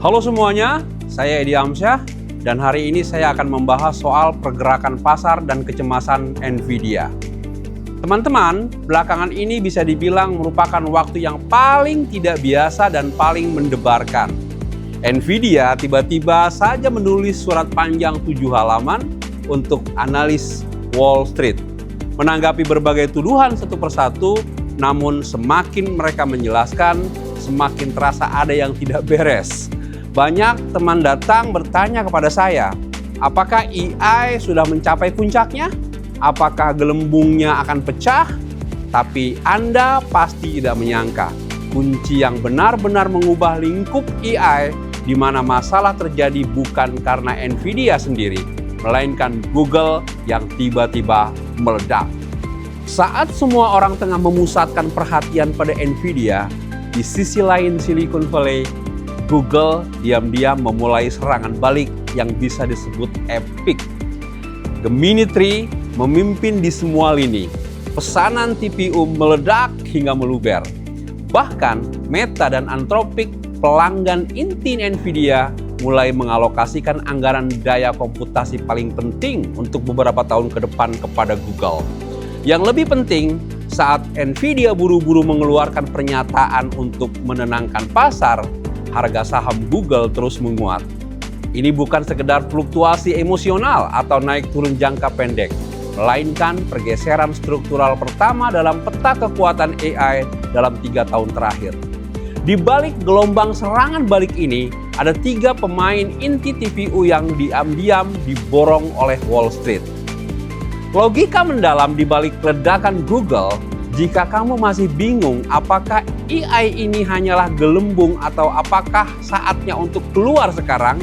Halo semuanya, saya Edi Amsyah dan hari ini saya akan membahas soal pergerakan pasar dan kecemasan Nvidia. Teman-teman, belakangan ini bisa dibilang merupakan waktu yang paling tidak biasa dan paling mendebarkan. Nvidia tiba-tiba saja menulis surat panjang 7 halaman untuk analis Wall Street. Menanggapi berbagai tuduhan satu persatu, namun semakin mereka menjelaskan, semakin terasa ada yang tidak beres. Banyak teman datang bertanya kepada saya, apakah AI sudah mencapai puncaknya? Apakah gelembungnya akan pecah? Tapi Anda pasti tidak menyangka, kunci yang benar-benar mengubah lingkup AI di mana masalah terjadi bukan karena Nvidia sendiri, melainkan Google yang tiba-tiba meledak. Saat semua orang tengah memusatkan perhatian pada Nvidia, di sisi lain Silicon Valley, Google diam-diam memulai serangan balik yang bisa disebut epic. Gemini 3 memimpin di semua lini. Pesanan TPU meledak hingga meluber. Bahkan Meta dan Anthropic, pelanggan inti Nvidia, mulai mengalokasikan anggaran daya komputasi paling penting untuk beberapa tahun ke depan kepada Google. Yang lebih penting, saat Nvidia buru-buru mengeluarkan pernyataan untuk menenangkan pasar, harga saham Google terus menguat. Ini bukan sekedar fluktuasi emosional atau naik turun jangka pendek, melainkan pergeseran struktural pertama dalam peta kekuatan AI dalam 3 tahun terakhir. Di balik gelombang serangan balik ini, ada 3 pemain inti TPU yang diam-diam diborong oleh Wall Street. Logika mendalam di balik ledakan Google, jika kamu masih bingung apakah AI ini hanyalah gelembung atau apakah saatnya untuk keluar sekarang,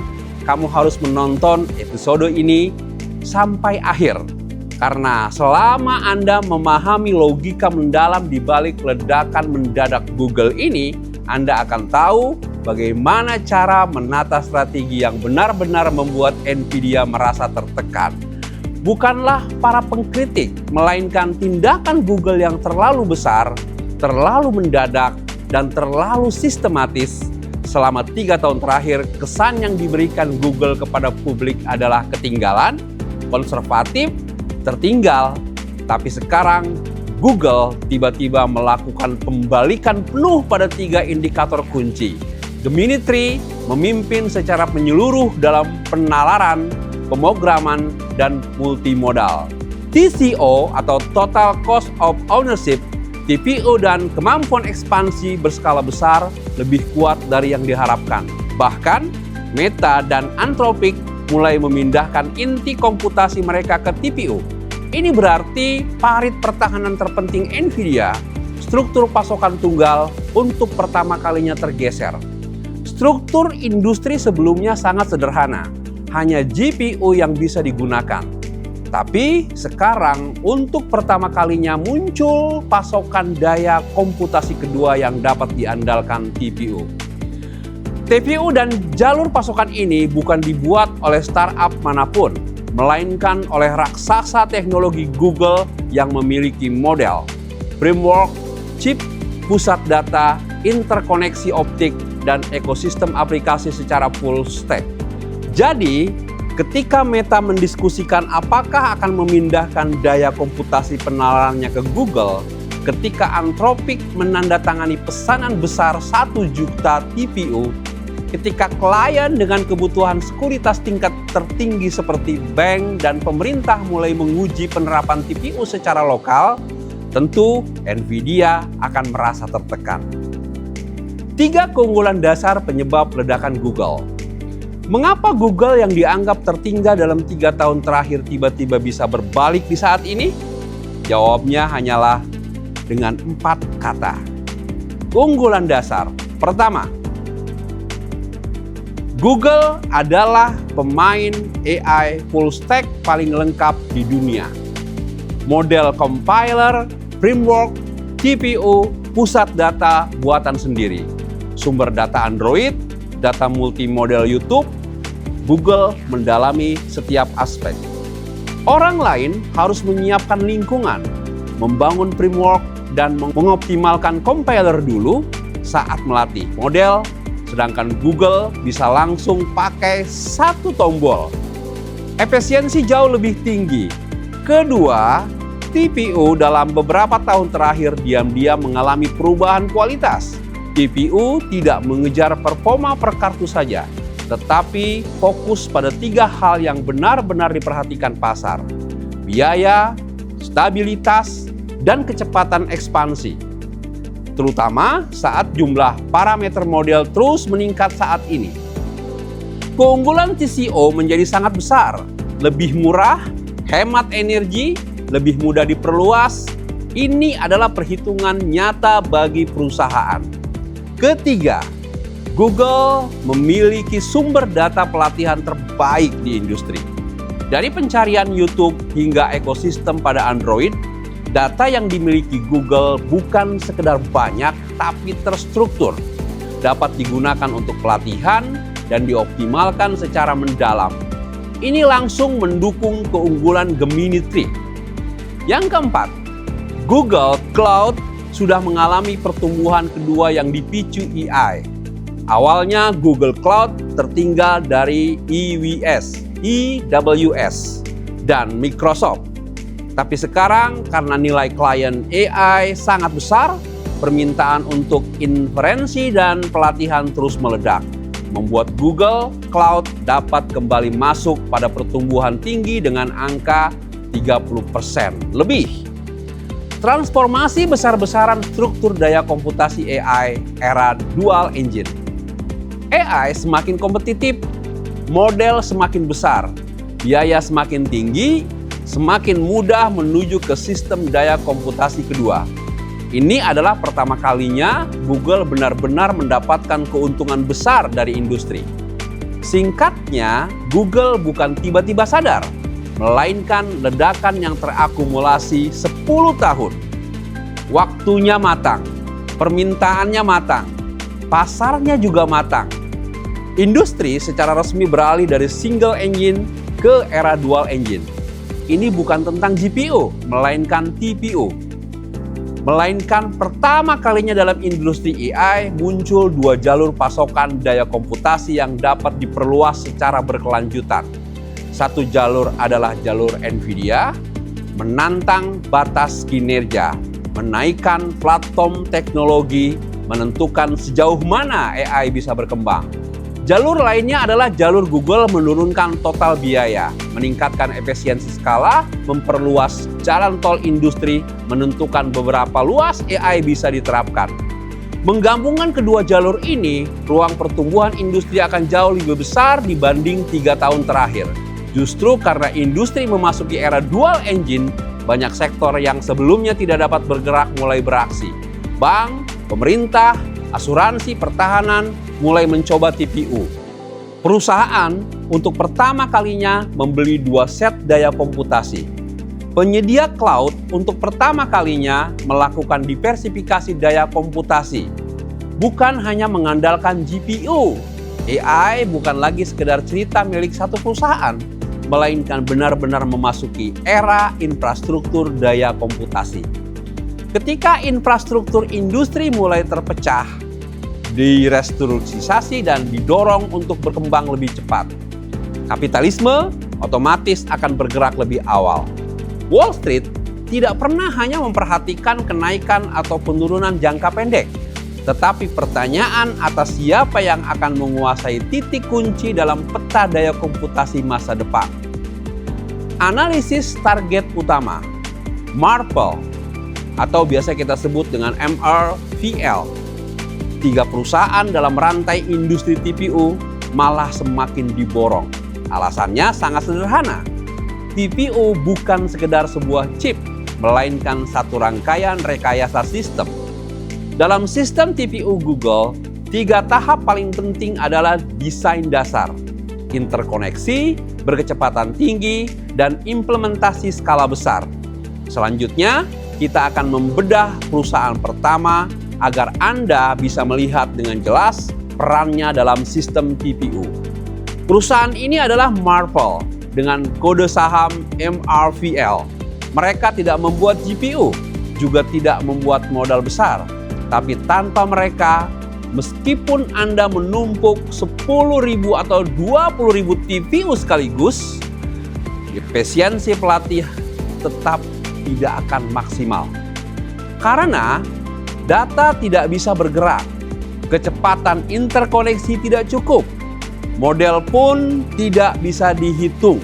kamu harus menonton episode ini sampai akhir. Karena selama Anda memahami logika mendalam di balik ledakan mendadak Google ini, Anda akan tahu bagaimana cara menata strategi yang benar-benar membuat Nvidia merasa tertekan. Bukanlah para pengkritik, melainkan tindakan Google yang terlalu besar, terlalu mendadak, dan terlalu sistematis. Selama 3 tahun terakhir, kesan yang diberikan Google kepada publik adalah ketinggalan, konservatif, tertinggal. Tapi sekarang, Google tiba-tiba melakukan pembalikan penuh pada 3 indikator kunci. Gemini 3 memimpin secara menyeluruh dalam penalaran, pemrograman, dan multimodal. TCO atau Total Cost of Ownership, TPU dan kemampuan ekspansi berskala besar lebih kuat dari yang diharapkan. Bahkan, Meta dan Anthropic mulai memindahkan inti komputasi mereka ke TPU. Ini berarti parit pertahanan terpenting Nvidia, struktur pasokan tunggal, untuk pertama kalinya tergeser. Struktur industri sebelumnya sangat sederhana. Hanya GPU yang bisa digunakan. Tapi sekarang untuk pertama kalinya muncul pasokan daya komputasi kedua yang dapat diandalkan TPU. TPU dan jalur pasokan ini bukan dibuat oleh startup manapun, melainkan oleh raksasa teknologi Google yang memiliki model, framework, chip, pusat data, interkoneksi optik, dan ekosistem aplikasi secara full stack. Jadi, ketika Meta mendiskusikan apakah akan memindahkan daya komputasi penalarannya ke Google, ketika Anthropic menandatangani pesanan besar 1 juta TPU, ketika klien dengan kebutuhan sekuritas tingkat tertinggi seperti bank dan pemerintah mulai menguji penerapan TPU secara lokal, tentu Nvidia akan merasa tertekan. 3 keunggulan dasar penyebab ledakan Google. Mengapa Google yang dianggap tertinggal dalam 3 tahun terakhir tiba-tiba bisa berbalik di saat ini? Jawabnya hanyalah dengan 4 kata. Keunggulan dasar. Pertama, Google adalah pemain AI full stack paling lengkap di dunia. Model compiler, framework, TPU, pusat data buatan sendiri. Sumber data Android, data multimodal YouTube, Google mendalami setiap aspek. Orang lain harus menyiapkan lingkungan, membangun framework, dan mengoptimalkan compiler dulu saat melatih model, sedangkan Google bisa langsung pakai satu tombol. Efisiensi jauh lebih tinggi. Kedua, TPU dalam beberapa tahun terakhir diam-diam mengalami perubahan kualitas. TPU tidak mengejar performa per kartu saja, tetapi fokus pada 3 hal yang benar-benar diperhatikan pasar: biaya, stabilitas, dan kecepatan ekspansi. Terutama saat jumlah parameter model terus meningkat saat ini. Keunggulan TCO menjadi sangat besar, lebih murah, hemat energi, lebih mudah diperluas. Ini adalah perhitungan nyata bagi perusahaan. Ketiga, Google memiliki sumber data pelatihan terbaik di industri. Dari pencarian YouTube hingga ekosistem pada Android, data yang dimiliki Google bukan sekedar banyak, tapi terstruktur. Dapat digunakan untuk pelatihan dan dioptimalkan secara mendalam. Ini langsung mendukung keunggulan Gemini 3. Yang keempat, Google Cloud sudah mengalami pertumbuhan kedua yang dipicu AI. Awalnya Google Cloud tertinggal dari AWS, dan Microsoft. Tapi sekarang karena nilai klien AI sangat besar, permintaan untuk inferensi dan pelatihan terus meledak, membuat Google Cloud dapat kembali masuk pada pertumbuhan tinggi dengan angka 30% lebih. Transformasi besar-besaran struktur daya komputasi AI era dual engine. AI semakin kompetitif, model semakin besar, biaya semakin tinggi, semakin mudah menuju ke sistem daya komputasi kedua. Ini adalah pertama kalinya Google benar-benar mendapatkan keuntungan besar dari industri. Singkatnya, Google bukan tiba-tiba sadar, melainkan ledakan yang terakumulasi 10 tahun. Waktunya matang, permintaannya matang, pasarnya juga matang. Industri secara resmi beralih dari single engine ke era dual engine. Ini bukan tentang GPU, melainkan TPU. Melainkan pertama kalinya dalam industri AI muncul 2 jalur pasokan daya komputasi yang dapat diperluas secara berkelanjutan. Satu jalur adalah jalur NVIDIA, menantang batas kinerja, menaikkan platform teknologi, menentukan sejauh mana AI bisa berkembang. Jalur lainnya adalah jalur Google menurunkan total biaya, meningkatkan efisiensi skala, memperluas jalan tol industri, menentukan beberapa luas AI bisa diterapkan. Menggabungkan kedua jalur ini, ruang pertumbuhan industri akan jauh lebih besar dibanding 3 tahun terakhir. Justru karena industri memasuki era dual engine, banyak sektor yang sebelumnya tidak dapat bergerak mulai beraksi. Bank, pemerintah, asuransi, pertahanan mulai mencoba TPU. Perusahaan untuk pertama kalinya membeli 2 set daya komputasi. Penyedia cloud untuk pertama kalinya melakukan diversifikasi daya komputasi. Bukan hanya mengandalkan GPU. AI bukan lagi sekedar cerita milik satu perusahaan, melainkan benar-benar memasuki era infrastruktur daya komputasi. Ketika infrastruktur industri mulai terpecah, direstrukturisasi dan didorong untuk berkembang lebih cepat, kapitalisme otomatis akan bergerak lebih awal. Wall Street tidak pernah hanya memperhatikan kenaikan atau penurunan jangka pendek, tetapi pertanyaan atas siapa yang akan menguasai titik kunci dalam peta daya komputasi masa depan. Analisis target utama, Marvell, atau biasa kita sebut dengan MRVL. 3 perusahaan dalam rantai industri TPU malah semakin diborong. Alasannya sangat sederhana. TPU bukan sekedar sebuah chip, melainkan satu rangkaian rekayasa sistem. Dalam sistem TPU Google, 3 tahap paling penting adalah desain dasar, interkoneksi, berkecepatan tinggi, dan implementasi skala besar. Selanjutnya, kita akan membedah perusahaan pertama agar Anda bisa melihat dengan jelas perannya dalam sistem TPU. Perusahaan ini adalah Marvell dengan kode saham MRVL. Mereka tidak membuat GPU, juga tidak membuat modal besar. Tapi tanpa mereka, meskipun Anda menumpuk 10.000 atau 20.000 TPU sekaligus, efisiensi pelatih tetap tidak akan maksimal. Karena data tidak bisa bergerak, kecepatan interkoneksi tidak cukup, model pun tidak bisa dihitung.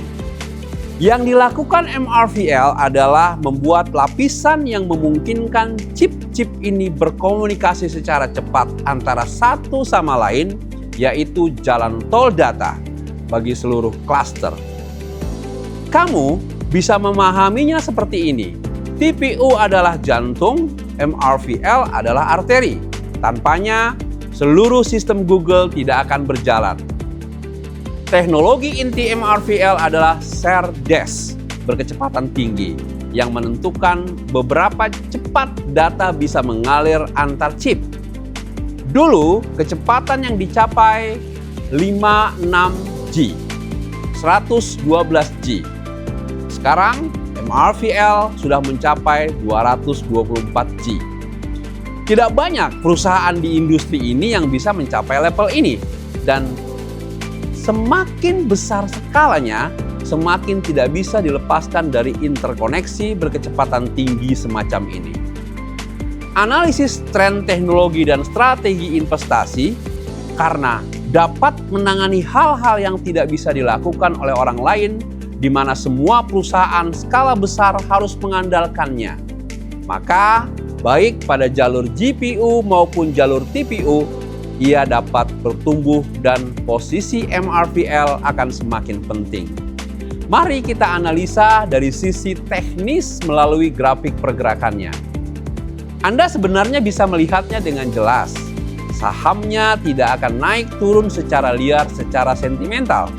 Yang dilakukan MRVL adalah membuat lapisan yang memungkinkan chip-chip ini berkomunikasi secara cepat antara satu sama lain, yaitu jalan tol data bagi seluruh klaster. Kamu bisa memahaminya seperti ini. TPU adalah jantung, MRVL adalah arteri. Tanpanya, seluruh sistem Google tidak akan berjalan. Teknologi inti MRVL adalah SerDes berkecepatan tinggi yang menentukan beberapa cepat data bisa mengalir antar chip. Dulu, kecepatan yang dicapai 56G, 112G. Sekarang, MRVL sudah mencapai 224G. Tidak banyak perusahaan di industri ini yang bisa mencapai level ini, dan semakin besar skalanya, semakin tidak bisa dilepaskan dari interkoneksi berkecepatan tinggi semacam ini. Analisis tren teknologi dan strategi investasi karena dapat menangani hal-hal yang tidak bisa dilakukan oleh orang lain, di mana semua perusahaan skala besar harus mengandalkannya. Maka, baik pada jalur GPU maupun jalur TPU, ia dapat bertumbuh dan posisi MRVL akan semakin penting. Mari kita analisa dari sisi teknis melalui grafik pergerakannya. Anda sebenarnya bisa melihatnya dengan jelas. Sahamnya tidak akan naik turun secara liar, secara sentimental.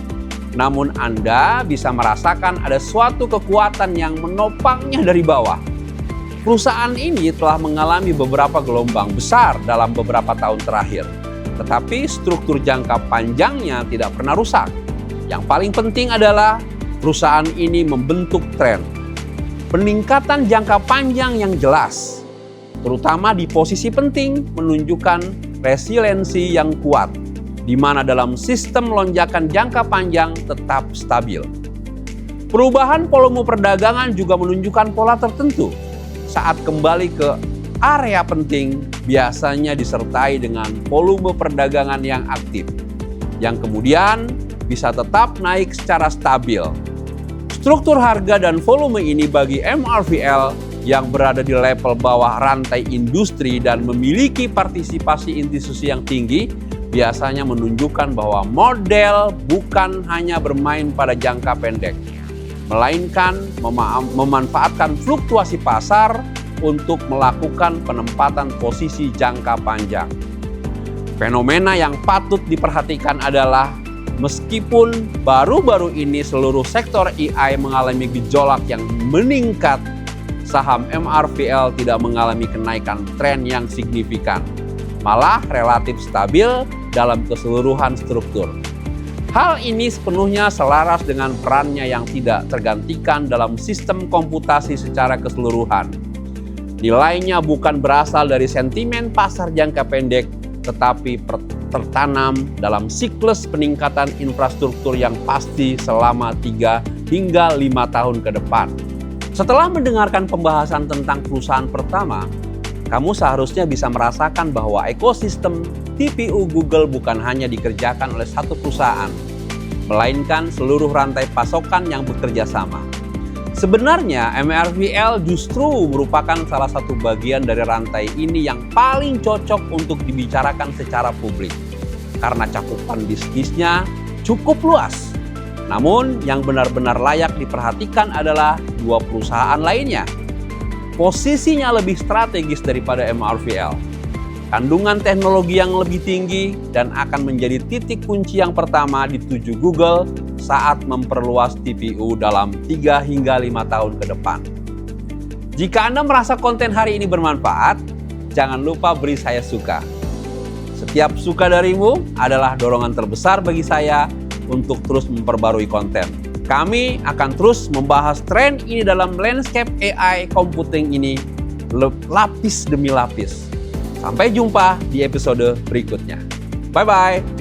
Namun Anda bisa merasakan ada suatu kekuatan yang menopangnya dari bawah. Perusahaan ini telah mengalami beberapa gelombang besar dalam beberapa tahun terakhir. Tetapi struktur jangka panjangnya tidak pernah rusak. Yang paling penting adalah perusahaan ini membentuk tren. Peningkatan jangka panjang yang jelas, terutama di posisi penting, menunjukkan resiliensi yang kuat, di mana dalam sistem lonjakan jangka panjang tetap stabil. Perubahan volume perdagangan juga menunjukkan pola tertentu. Saat kembali ke area penting, biasanya disertai dengan volume perdagangan yang aktif, yang kemudian bisa tetap naik secara stabil. Struktur harga dan volume ini bagi MRVL yang berada di level bawah rantai industri dan memiliki partisipasi institusi yang tinggi, biasanya menunjukkan bahwa model bukan hanya bermain pada jangka pendek, melainkan memanfaatkan fluktuasi pasar untuk melakukan penempatan posisi jangka panjang. Fenomena yang patut diperhatikan adalah meskipun baru-baru ini seluruh sektor AI mengalami gejolak yang meningkat, saham MRVL tidak mengalami kenaikan tren yang signifikan, malah relatif stabil dalam keseluruhan struktur. Hal ini sepenuhnya selaras dengan perannya yang tidak tergantikan dalam sistem komputasi secara keseluruhan. Nilainya bukan berasal dari sentimen pasar jangka pendek, tetapi tertanam dalam siklus peningkatan infrastruktur yang pasti selama 3 hingga 5 tahun ke depan. Setelah mendengarkan pembahasan tentang perusahaan pertama, kamu seharusnya bisa merasakan bahwa ekosistem TPU Google bukan hanya dikerjakan oleh satu perusahaan, melainkan seluruh rantai pasokan yang bekerja sama. Sebenarnya MRVL justru merupakan salah satu bagian dari rantai ini yang paling cocok untuk dibicarakan secara publik, karena cakupan bisnisnya cukup luas. Namun yang benar-benar layak diperhatikan adalah dua perusahaan lainnya. Posisinya lebih strategis daripada MRVL. Kandungan teknologi yang lebih tinggi dan akan menjadi titik kunci yang pertama dituju Google saat memperluas TPU dalam 3 hingga 5 tahun ke depan. Jika Anda merasa konten hari ini bermanfaat, jangan lupa beri saya suka. Setiap suka darimu adalah dorongan terbesar bagi saya untuk terus memperbarui konten. Kami akan terus membahas tren ini dalam landscape AI computing ini lapis demi lapis. Sampai jumpa di episode berikutnya. Bye-bye.